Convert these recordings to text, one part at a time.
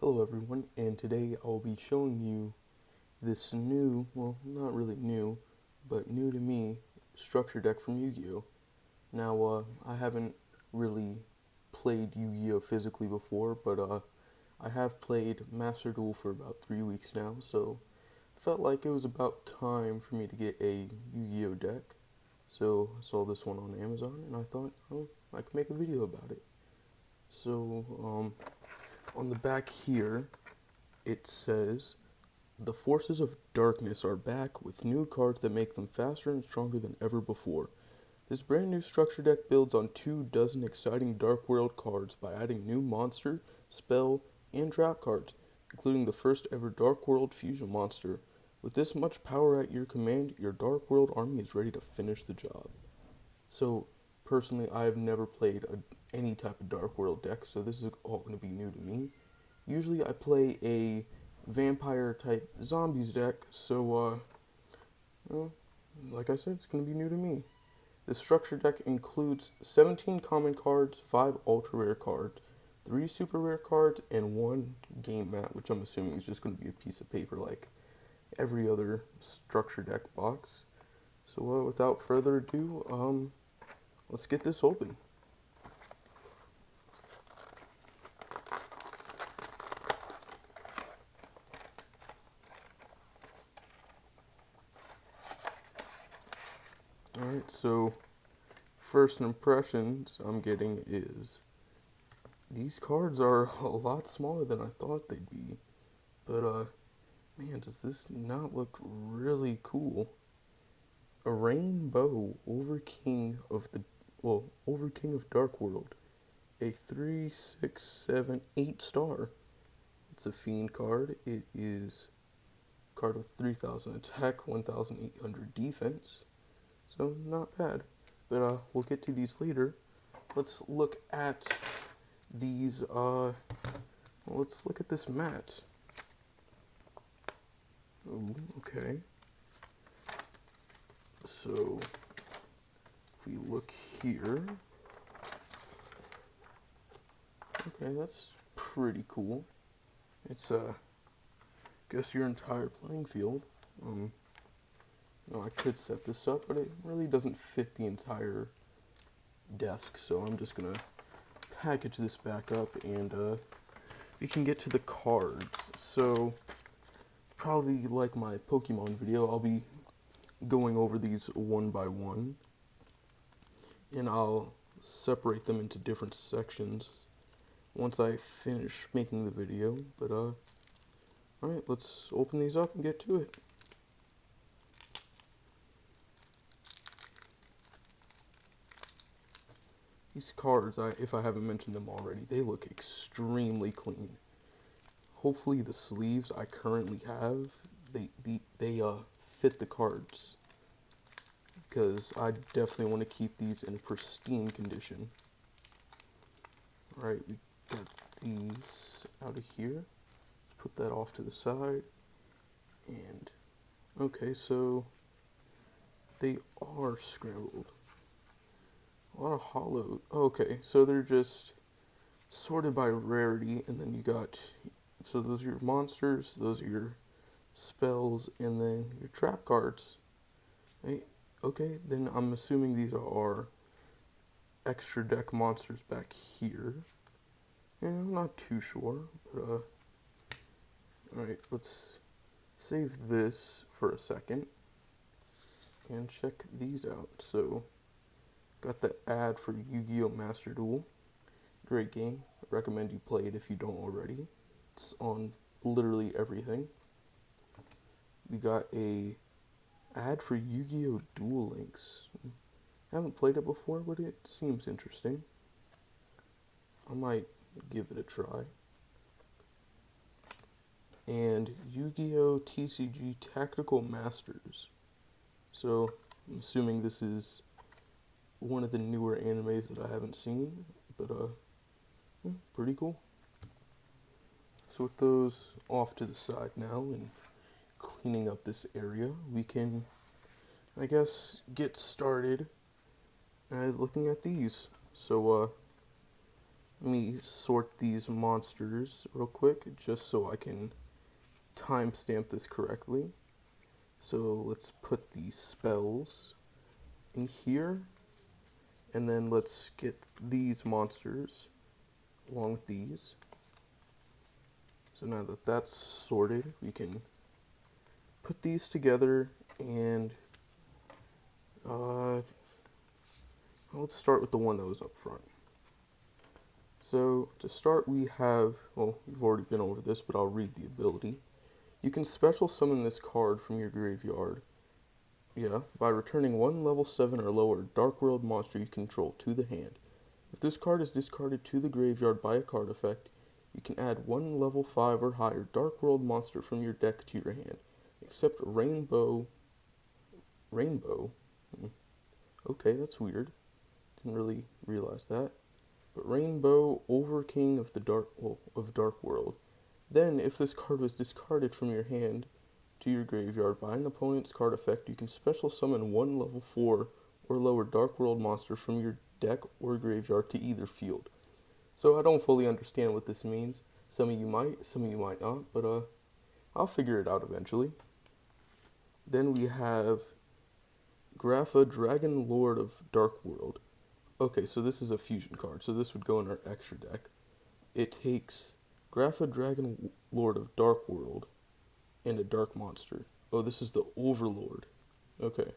Hello everyone, and today I'll be showing you this new, well, not really new, but new to me, structure deck from Yu-Gi-Oh! Now, I haven't really played Yu-Gi-Oh! Physically before, but I have played Master Duel for about 3 weeks now, so felt like it was about time for me to get a Yu-Gi-Oh! Deck. So I saw this one on Amazon, and I thought, oh, I could make a video about it. So, on the back here, it says, the forces of darkness are back with new cards that make them faster and stronger than ever before. This brand new structure deck builds on 24 exciting Dark World cards by adding new monster, spell, and trap cards, including the first ever Dark World fusion monster. With this much power at your command, your Dark World army is ready to finish the job. So, personally, I have never played any type of Dark World deck, so this is all going to be new to me. Usually I play a vampire type zombies deck, so well, like I said, it's going to be new to me. The structure deck includes 17 common cards, 5 ultra rare cards, 3 super rare cards, and 1 game mat, which I'm assuming is just going to be a piece of paper like every other structure deck box. So without further ado, let's get this open. Alright, so first impressions I'm getting is these cards are a lot smaller than I thought they'd be. But man, does this not look really cool? A rainbow over King of over King of Dark World. A 3, 6, 7, 8 star. It's a fiend card. It is a card with 3,000 attack, 1,800 defense. So not bad. But we'll get to these later. Let's look at these let's look at this mat. Oh, okay. So if we look here, okay, that's pretty cool. It's guess your entire playing field. I could set this up, but it really doesn't fit the entire desk, so I'm just gonna package this back up and we can get to the cards. So probably like my Pokemon video, I'll be going over these one by one, and I'll separate them into different sections once I finish making the video. But alright, let's open these up and get to it. These cards, if I haven't mentioned them already, they look extremely clean. Hopefully the sleeves I currently have, they fit the cards, because I definitely want to keep these in pristine condition. Alright, we got these out of here. Put that off to the side. And, okay, so they are scrambled. A lot of hollow. Okay, so they're just sorted by rarity, and then you got, so those are your monsters, those are your spells, and then your trap cards. Right? Okay, then I'm assuming these are extra deck monsters back here. Yeah, I'm not too sure, but alright, let's save this for a second and check these out. So, got the ad for Yu-Gi-Oh! Master Duel. Great game. I recommend you play it if you don't already. It's on literally everything. We got a ad for Yu-Gi-Oh! Duel Links. I haven't played it before, but it seems interesting. I might give it a try. And Yu-Gi-Oh! TCG Tactical Masters. So, I'm assuming this is one of the newer animes that I haven't seen, but pretty cool. So with those off to the side now and cleaning up this area, we can, I guess, get started looking at these. So Let me sort these monsters real quick, just so I can timestamp this correctly. So let's put the spells in here, and then let's get these monsters along with these. So now that that's sorted, we can put these together, and let's start with the one that was up front. So to start, we have, well, you've already been over this, but I'll read the ability. You can special summon this card from your graveyard, by returning one level 7 or lower Dark World monster you control to the hand. If this card is discarded to the graveyard by a card effect, you can add one level 5 or higher Dark World monster from your deck to your hand, except Rainbow. Okay, that's weird. Didn't really realize that. But Rainbow, Overking of Dark World. Then, if this card was discarded from your hand to your graveyard by an opponent's card effect, you can special summon one level 4 or lower Dark World monster from your deck or graveyard to either field. So I don't fully understand what this means. Some of you might, some of you might not, but I'll figure it out eventually. Then we have Grapha, Dragon Lord of Dark World. Okay, so this is a fusion card, so this would go in our extra deck. It takes Grapha, Dragon Lord of Dark World, and a dark monster. Oh, this is the Overlord. Okay.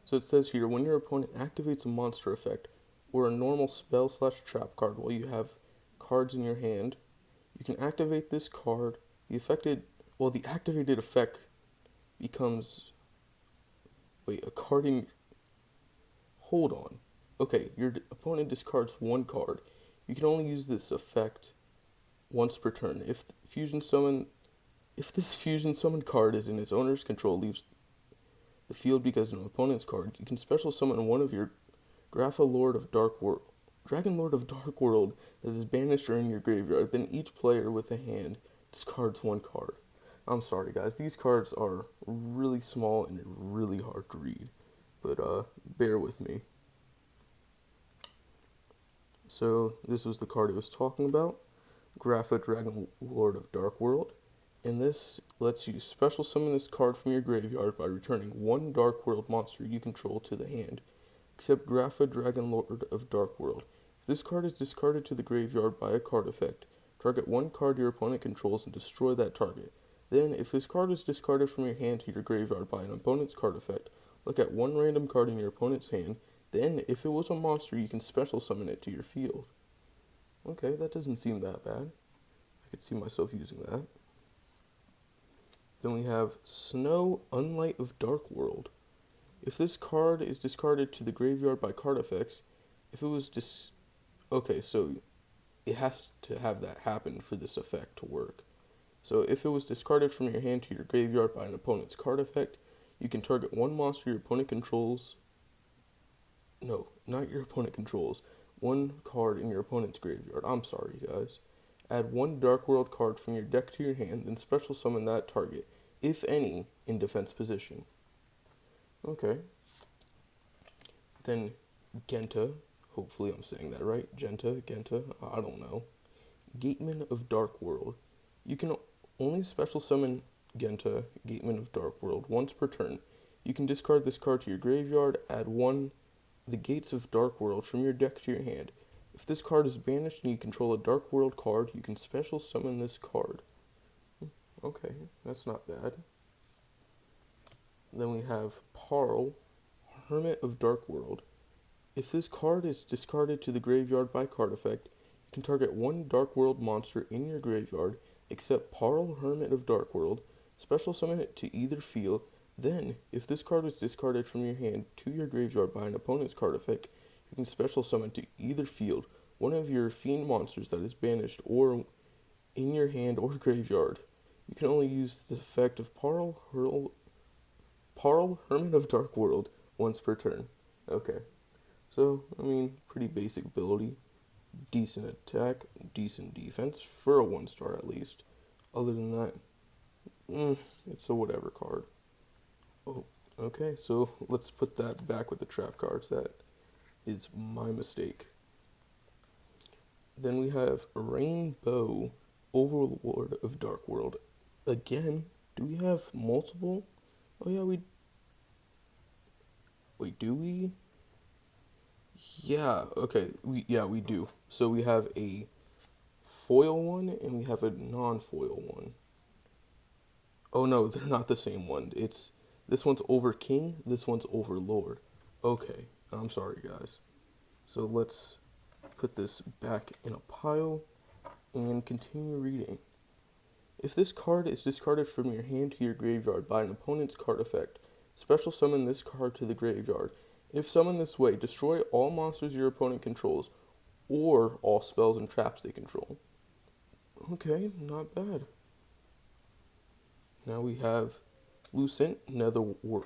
So it says here, when your opponent activates a monster effect or a normal spell/trap card while you have cards in your hand, you can activate this card. The activated effect becomes, a card in, hold on. Okay, your opponent discards one card. You can only use this effect once per turn. If this fusion summon card is in its owner's control, leaves the field because of an opponent's card, you can special summon one of your Grapha Lord of Dark World, Dragon Lord of Dark World that is banished or in your graveyard. Then each player with a hand discards one card. I'm sorry, guys. These cards are really small and really hard to read, but bear with me. So this was the card it was talking about, Grapha, Dragon Lord of Dark World. And this lets you special summon this card from your graveyard by returning one Dark World monster you control to the hand, except Grapha, Dragon Lord of Dark World. If this card is discarded to the graveyard by a card effect, target one card your opponent controls and destroy that target. Then, if this card is discarded from your hand to your graveyard by an opponent's card effect, look at one random card in your opponent's hand. Then, if it was a monster, you can special summon it to your field. Okay, that doesn't seem that bad. I could see myself using that. Then we have Snow, Unlight of Dark World. If this card is discarded to the graveyard by card effects, if it was okay, so it has to have that happen for this effect to work. So if it was discarded from your hand to your graveyard by an opponent's card effect, you can target one monster your opponent controls. No, not your opponent controls. One card in your opponent's graveyard. I'm sorry, guys. Add one Dark World card from your deck to your hand, then special summon that target, if any, in defense position. Okay. Then Genta, hopefully I'm saying that right. Genta, I don't know. Gateman of Dark World. You can only special summon Genta, Gateman of Dark World, once per turn. You can discard this card to your graveyard, add one the Gates of Dark World from your deck to your hand. If this card is banished and you control a Dark World card, you can special summon this card. Okay, that's not bad. Then we have Parl, Hermit of Dark World. If this card is discarded to the graveyard by card effect, you can target one Dark World monster in your graveyard, except Parl, Hermit of Dark World, special summon it to either field. Then, if this card was discarded from your hand to your graveyard by an opponent's card effect, you can special summon to either field one of your fiend monsters that is banished or in your hand or graveyard. You can only use the effect of Parl, Hermit of Dark World, once per turn. Okay. So, pretty basic ability. Decent attack, decent defense, for a 1-star at least. Other than that, it's a whatever card. Oh, okay, so let's put that back with the trap cards. That is my mistake. Then we have Rainbow, Overlord of Dark World. Again, do we have multiple? Oh yeah, we. Wait, do we? Yeah. Okay. We do. So we have a foil one and we have a non-foil one. Oh no, they're not the same one. It's this one's over king, this one's overlord. Okay, I'm sorry guys. So let's put this back in a pile and continue reading. If this card is discarded from your hand to your graveyard by an opponent's card effect, special summon this card to the graveyard. If summoned this way, destroy all monsters your opponent controls or all spells and traps they control. Okay, not bad. Now we have Lucent Netherlord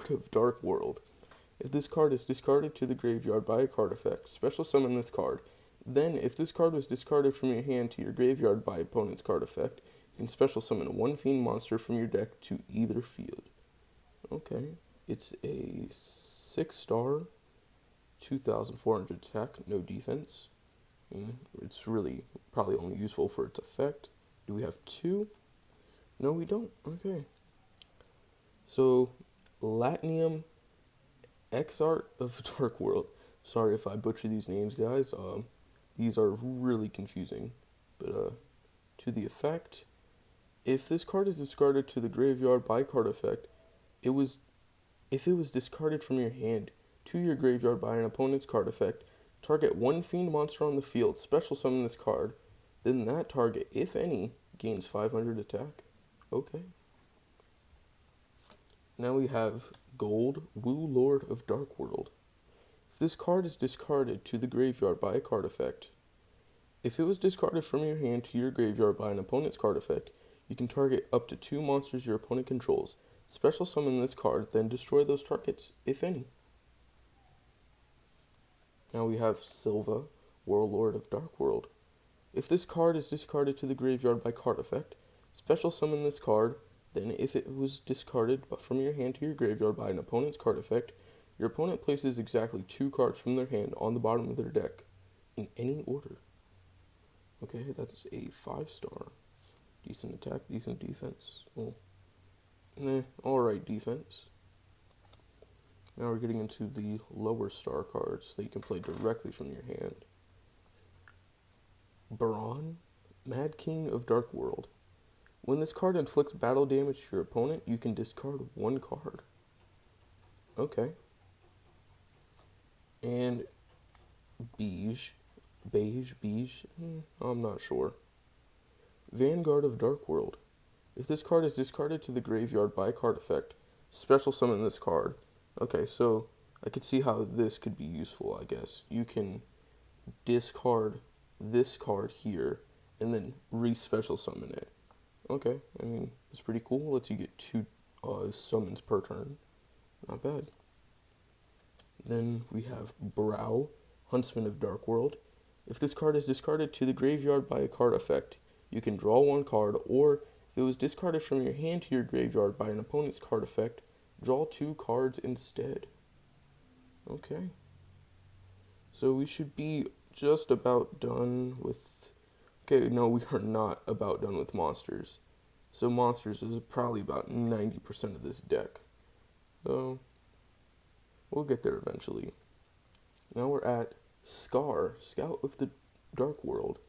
of Dark World. If this card is discarded to the graveyard by a card effect, special summon this card. Then, if this card was discarded from your hand to your graveyard by opponent's card effect, you can special summon one fiend monster from your deck to either field. Okay, it's a 6-star, 2,400 attack, no defense. It's really probably only useful for its effect. Do we have two? No, we don't. Okay. So, Latinium Exart of Dark World. Sorry if I butcher these names, guys. These are really confusing. But to the effect, if this card is discarded to the graveyard by card effect, if it was discarded from your hand to your graveyard by an opponent's card effect, target one fiend monster on the field, special summon this card, then that target, if any, gains 500 attack. Okay. Now we have Gold, Woo Lord of Dark World. If this card is discarded to the graveyard by a card effect, if it was discarded from your hand to your graveyard by an opponent's card effect, you can target up to 2 monsters your opponent controls. Special summon this card, then destroy those targets, if any. Now we have Silva, Warlord of Dark World. If this card is discarded to the graveyard by card effect, special summon this card, then if it was discarded from your hand to your graveyard by an opponent's card effect, your opponent places exactly 2 cards from their hand on the bottom of their deck, in any order. Okay, that's a 5-star. Decent attack, decent defense. Well, alright defense. Now we're getting into the lower star cards that you can play directly from your hand. Baron, Mad King of Dark World. When this card inflicts battle damage to your opponent, you can discard 1 card. Okay. And Beige, I'm not sure. Vanguard of Dark World. If this card is discarded to the graveyard by a card effect, special summon this card. Okay, so I could see how this could be useful, I guess. You can discard this card here and then re-special summon it. Okay, I mean, it's pretty cool. Lets you get 2 summons per turn. Not bad. Then we have Brow, Huntsman of Dark World. If this card is discarded to the graveyard by a card effect, you can draw 1 card, or if it was discarded from your hand to your graveyard by an opponent's card effect, draw 2 cards instead. Okay. So we should be just about done with... Okay, no, we are not about done with monsters. So monsters is probably about 90% of this deck. So we'll get there eventually. Now we're at Scar, Scout of the Dark World.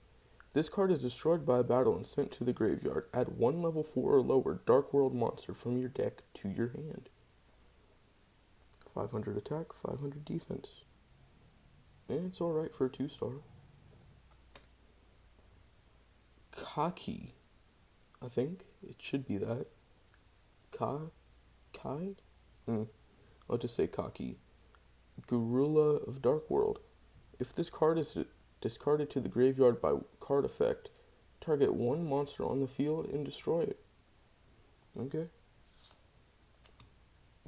If this card is destroyed by a battle and sent to the graveyard, add 1 level 4 or lower Dark World monster from your deck to your hand. 500 attack, 500 defense. And it's alright for a 2-star. Kaki. I think it should be that. Kai? I'll just say Kaki. Gorilla of Dark World. If this card is discarded to the graveyard by card effect, target 1 monster on the field and destroy it. Okay.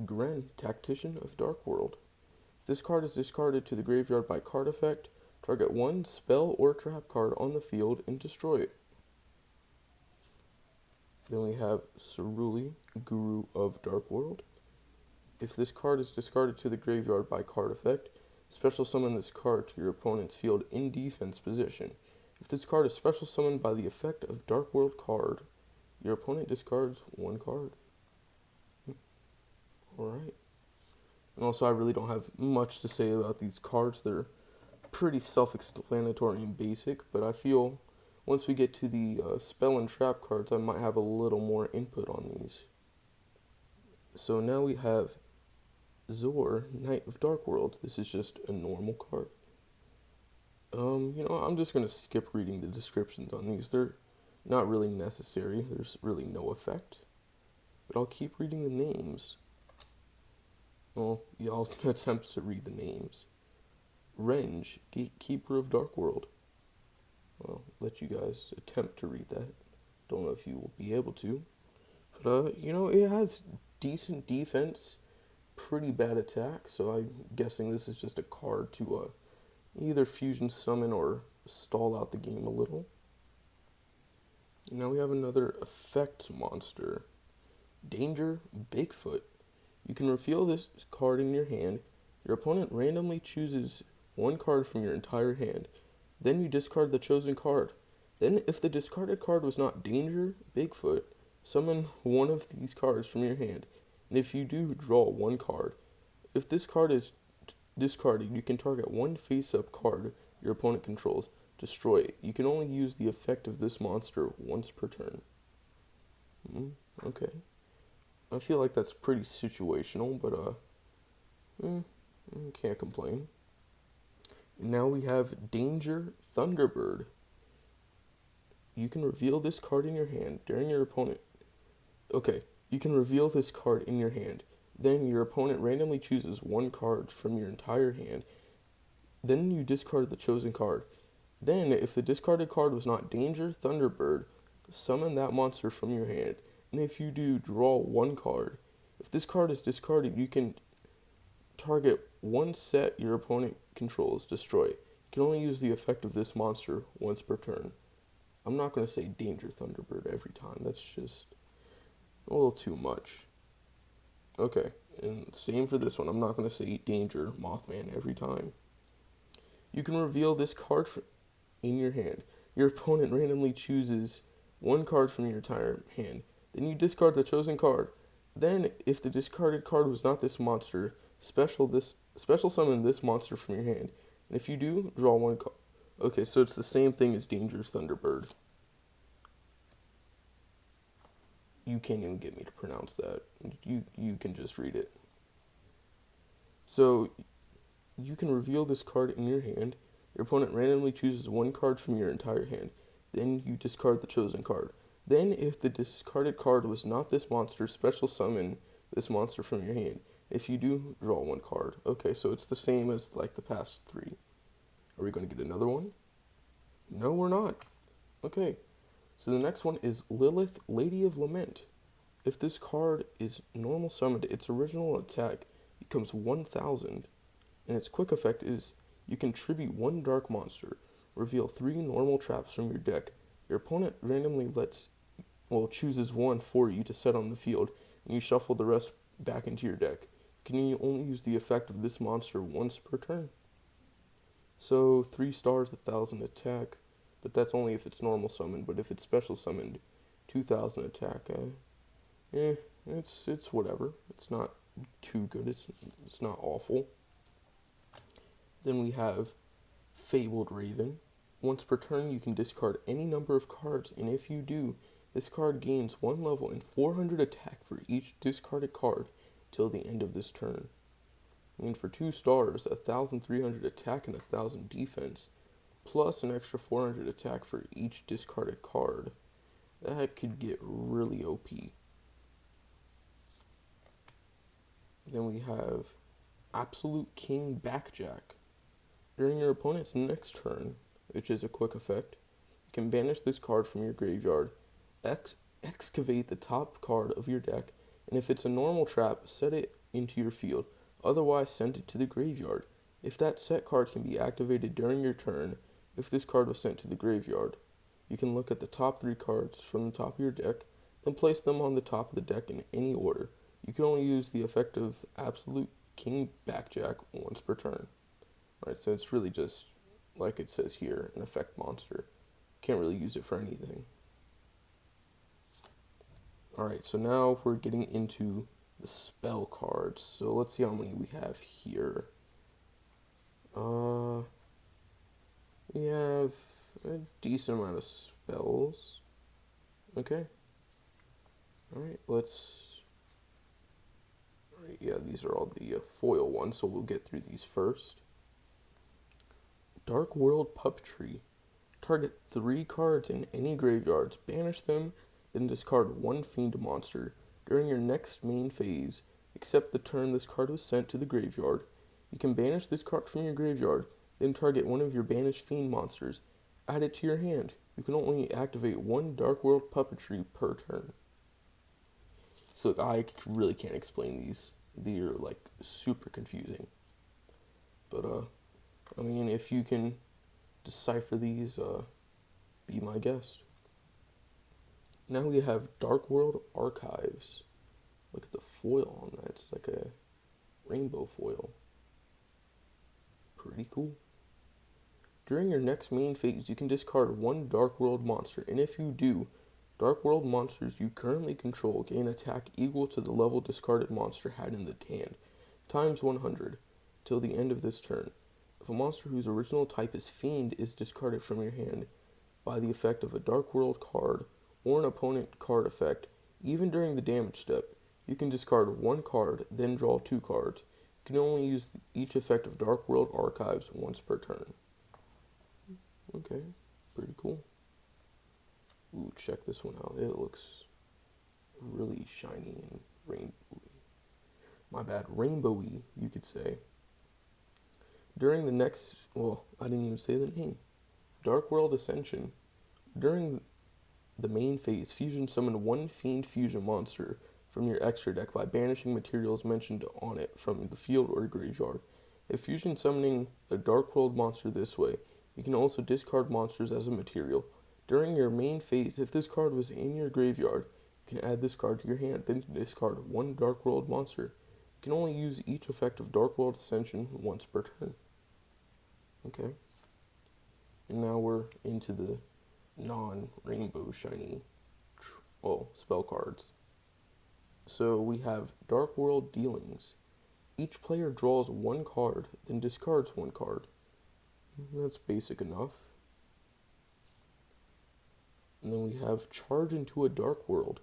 Gren, Tactician of Dark World. If this card is discarded to the graveyard by card effect, target 1 spell or trap card on the field and destroy it. Then we have Ceruli, Guru of Dark World. If this card is discarded to the graveyard by card effect, Special summon this card to your opponent's field in defense position. If this card is special summoned by the effect of Dark World card, your opponent discards one card. Alright. And also, I really don't have much to say about these cards. They're pretty self-explanatory and basic, but I feel once we get to the spell and trap cards, I might have a little more input on these. So now we have Zor, Knight of Dark World. This is just a normal card. I'm just going to skip reading the descriptions on these. They're not really necessary. There's really no effect. But I'll keep reading the names. Well, yeah, I'll attempt to read the names. Renge, Gatekeeper of Dark World. Well, let you guys attempt to read that. Don't know if you will be able to. But, it has decent defense, pretty bad attack, so I'm guessing this is just a card to either fusion summon or stall out the game a little. Now we have another effect monster. Danger, Bigfoot. You can reveal this card in your hand. Your opponent randomly chooses one card from your entire hand. Then you discard the chosen card. Then, if the discarded card was not Danger, Bigfoot, summon one of these cards from your hand. And if you do, draw one card. If this card is discarded, you can target one face-up card your opponent controls. Destroy it. You can only use the effect of this monster once per turn. Okay. I feel like that's pretty situational, but can't complain. And now we have Danger, Thunderbird. You can reveal this card in your hand during your opponent. Okay, you can reveal this card in your hand. Then your opponent randomly chooses one card from your entire hand. Then you discard the chosen card. Then, if the discarded card was not Danger, Thunderbird, summon that monster from your hand. And if you do, draw one card. If this card is discarded, you can target one set your opponent controls, destroy it. You can only use the effect of this monster once per turn. I'm not going to say Danger Thunderbird every time. That's just a little too much. Okay, and same for this one. I'm not going to say Danger Mothman every time. You can reveal this card in your hand. Your opponent randomly chooses one card from your entire hand. Then you discard the chosen card. Then, if the discarded card was not this monster, special summon this monster from your hand. And if you do, draw one card. Okay, so it's the same thing as Danger's Thunderbird. You can't even get me to pronounce that. You can just read it. So, you can reveal this card in your hand. Your opponent randomly chooses one card from your entire hand. Then you discard the chosen card. Then, if the discarded card was not this monster, special summon this monster from your hand. If you do, draw one card. Okay, so it's the same as like the past three. Are we going to get another one? No, we're not. Okay, so the next one is Lilith, Lady of Lament. If this card is normal summoned, its original attack becomes 1,000, and its quick effect is you can tribute one dark monster, reveal 3 normal traps from your deck. Your opponent randomly chooses one for you to set on the field, and you shuffle the rest back into your deck. You can only use the effect of this monster once per turn. So 3 stars, 1,000 attack, but that's only if it's normal summoned. But if it's special summoned, 2,000 attack. It's whatever. It's not too good. It's not awful. Then we have Fabled Raven. Once per turn, you can discard any number of cards, and if you do, this card gains 1 level and 400 attack for each discarded card till the end of this turn. For 2 stars, 1,300 attack and 1,000 defense, plus an extra 400 attack for each discarded card. That could get really OP. Then we have Absolute King Backjack. During your opponent's next turn, which is a quick effect, you can banish this card from your graveyard, excavate the top card of your deck, and if it's a normal trap, set it into your field. Otherwise, send it to the graveyard. If that set card can be activated during your turn, if this card was sent to the graveyard, you can look at the top 3 cards from the top of your deck, then place them on the top of the deck in any order. You can only use the effect of Absolute King Backjack once per turn. Right, so it's really just, like it says here, an effect monster. Can't really use it for anything. Alright, so now we're getting into the spell cards. So let's see how many we have here. We have a decent amount of spells. Okay. Alright, Alright, yeah, these are all the foil ones, so we'll get through these first. Dark World Puppetry. Target 3 cards in any graveyards, banish them, then discard 1 fiend monster. During your next main phase, except the turn this card was sent to the graveyard, you can banish this card from your graveyard, then target one of your banished fiend monsters. Add it to your hand. You can only activate 1 Dark World Puppetry per turn. So I really can't explain these. They're like super confusing. But I mean, if you can decipher these, be my guest. Now we have Dark World Archives. Look at the foil on that. It's like a rainbow foil. Pretty cool. During your next main phase, you can discard 1 Dark World monster, and if you do, Dark World monsters you currently control gain attack equal to the level discarded monster had in the hand, times 100, till the end of this turn. If a monster whose original type is Fiend is discarded from your hand by the effect of a Dark World card or an opponent card effect, even during the damage step, you can discard 1 card, then draw 2 cards. You can only use each effect of Dark World Archives once per turn. Okay, pretty cool. Ooh, check this one out. It looks really shiny and rainbowy, you could say. During the next, well, I didn't even say the name. Dark World Ascension. During the main phase, fusion summon 1 Fiend Fusion monster from your extra deck by banishing materials mentioned on it from the field or graveyard. If fusion summoning a Dark World monster this way, you can also discard monsters as a material. During your main phase, if this card was in your graveyard, you can add this card to your hand, then discard 1 Dark World monster. You can only use each effect of Dark World Ascension once per turn. Okay. And now we're into the non-rainbow shiny, spell cards. So we have Dark World Dealings. Each player draws 1 card, then discards 1 card. That's basic enough. And then we have Charge into a Dark World.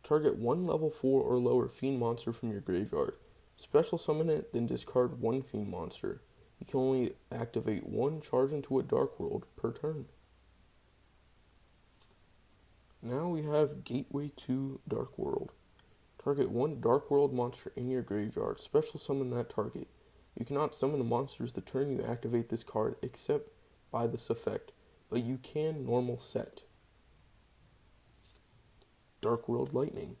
Target 1 level 4 or lower Fiend monster from your graveyard. Special summon it, then discard 1 Fiend monster. You can only activate 1 Charge into a Dark World per turn. Now we have Gateway to Dark World. Target 1 Dark World monster in your graveyard. Special summon that target. You cannot summon the monsters the turn you activate this card except by this effect, but you can normal set. Dark World Lightning.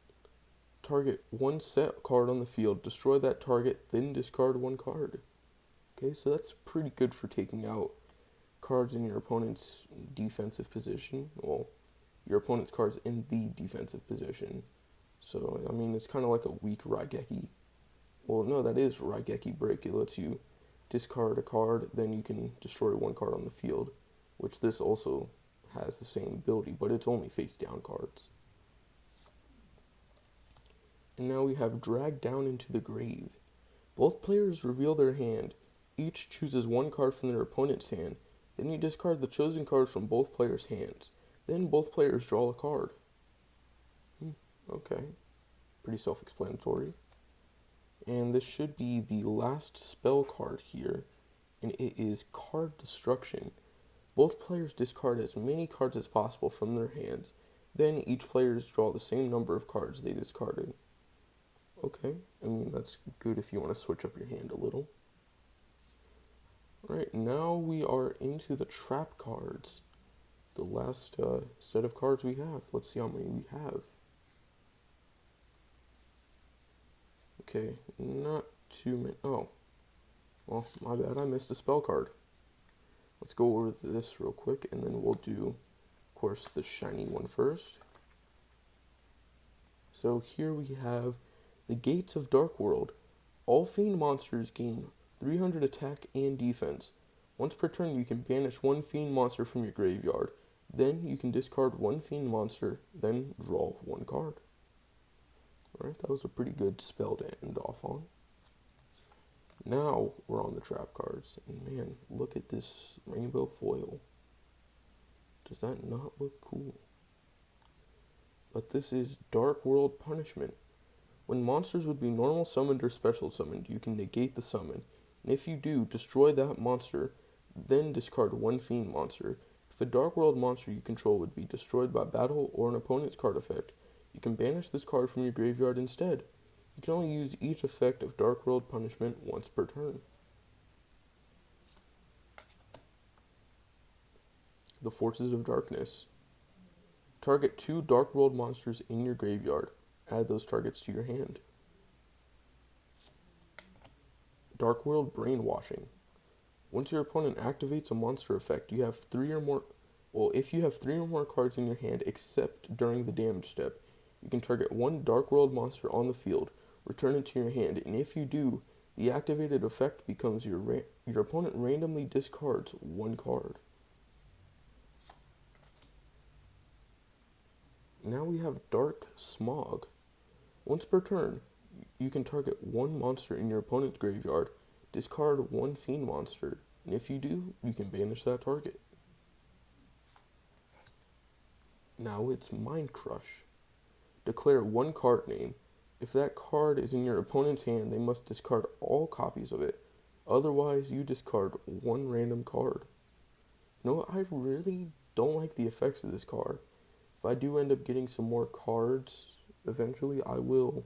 Target 1 set card on the field, destroy that target, then discard 1 card. Okay, so that's pretty good for taking out cards in your opponent's defensive position. Well, your opponent's cards in the defensive position. So, I mean, it's kind of like a weak Raigeki. Well, no, that is Raigeki Break. It lets you discard a card, then you can destroy 1 card on the field, which this also has the same ability, but it's only face down cards. And now we have Drag Down into the Grave. Both players reveal their hand. Each chooses 1 card from their opponent's hand. Then you discard the chosen cards from both players' hands. Then both players draw a card. Okay. Pretty self-explanatory. And this should be the last spell card here. And it is Card Destruction. Both players discard as many cards as possible from their hands. Then each player draw the same number of cards they discarded. Okay, I mean, that's good if you want to switch up your hand a little. Alright, now we are into the trap cards. The last set of cards we have. Let's see how many we have. Okay, not too many. Oh, well, my bad, I missed a spell card. Let's go over this real quick, and then we'll do, of course, the shiny one first. So here we have the Gates of Dark World. All Fiend monsters gain 300 attack and defense. Once per turn, you can banish one fiend monster from your graveyard. Then you can discard one fiend monster, then draw one card. Alright, that was a pretty good spell to end off on. Now we're on the trap cards. And man, look at this rainbow foil. Does that not look cool? But this is Dark World Punishment. When monsters would be normal summoned or special summoned, you can negate the summon. And if you do, destroy that monster, then discard one fiend monster. If a Dark World monster you control would be destroyed by battle or an opponent's card effect, you can banish this card from your graveyard instead. You can only use each effect of Dark World Punishment once per turn. The Forces of Darkness. Target 2 Dark World monsters in your graveyard. Add those targets to your hand. Dark World Brainwashing. Once your opponent activates a monster effect, you have 3 or more. Well, if you have 3 or more cards in your hand except during the damage step, you can target 1 Dark World monster on the field, return it to your hand, and if you do, the activated effect becomes your opponent randomly discards 1 card. Now we have Dark Smog. Once per turn, you can target 1 monster in your opponent's graveyard, discard 1 fiend monster, and if you do, you can banish that target. Now it's Mind Crush. Declare 1 card name. If that card is in your opponent's hand, they must discard all copies of it. Otherwise, you discard 1 random card. You know what? I really don't like the effects of this card. If I do end up getting some more cards eventually, I will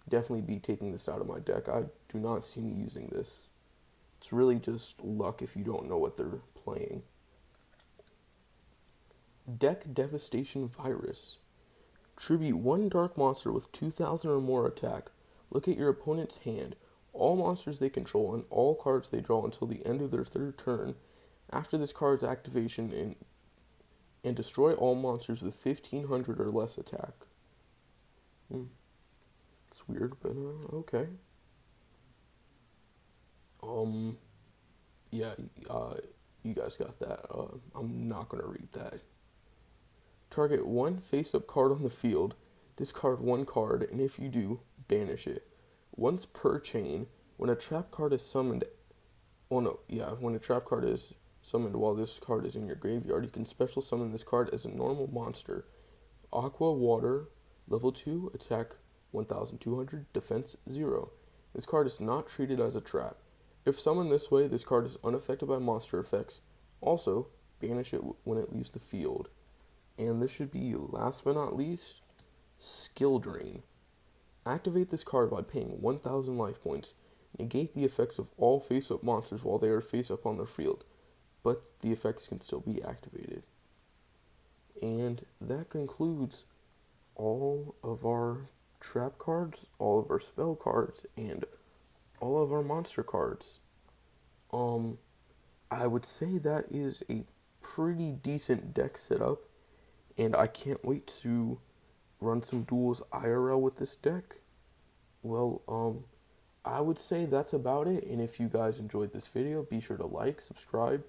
definitely be taking this out of my deck. I do not see me using this. It's really just luck if you don't know what they're playing. Deck Devastation Virus. Tribute 1 dark monster with 2,000 or more attack. Look at your opponent's hand, all monsters they control, and all cards they draw until the end of their 3rd turn. After this card's activation, and destroy all monsters with 1,500 or less attack. It's weird, but okay. Yeah, you guys got that. I'm not gonna read that. Target 1 face-up card on the field, discard 1 card, and if you do, banish it. Once per chain, when a trap card is summoned, when a trap card is summoned while this card is in your graveyard, you can special summon this card as a normal monster. Aqua Water, level 2, attack 1,200, defense 0. This card is not treated as a trap. If summoned this way, this card is unaffected by monster effects. Also, banish it when it leaves the field. And this should be last but not least, Skill Drain. Activate this card by paying 1,000 life points. Negate the effects of all face-up monsters while they are face-up on the field, but the effects can still be activated. And that concludes all of our trap cards, all of our spell cards, and all of our monster cards. I would say that is a pretty decent deck setup, and I can't wait to run some duels IRL with this deck. Well, I would say that's about it, and if you guys enjoyed this video, be sure to like, subscribe,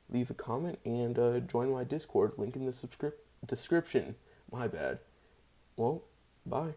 leave a comment, and join my Discord, link in the description. My bad. Well, bye.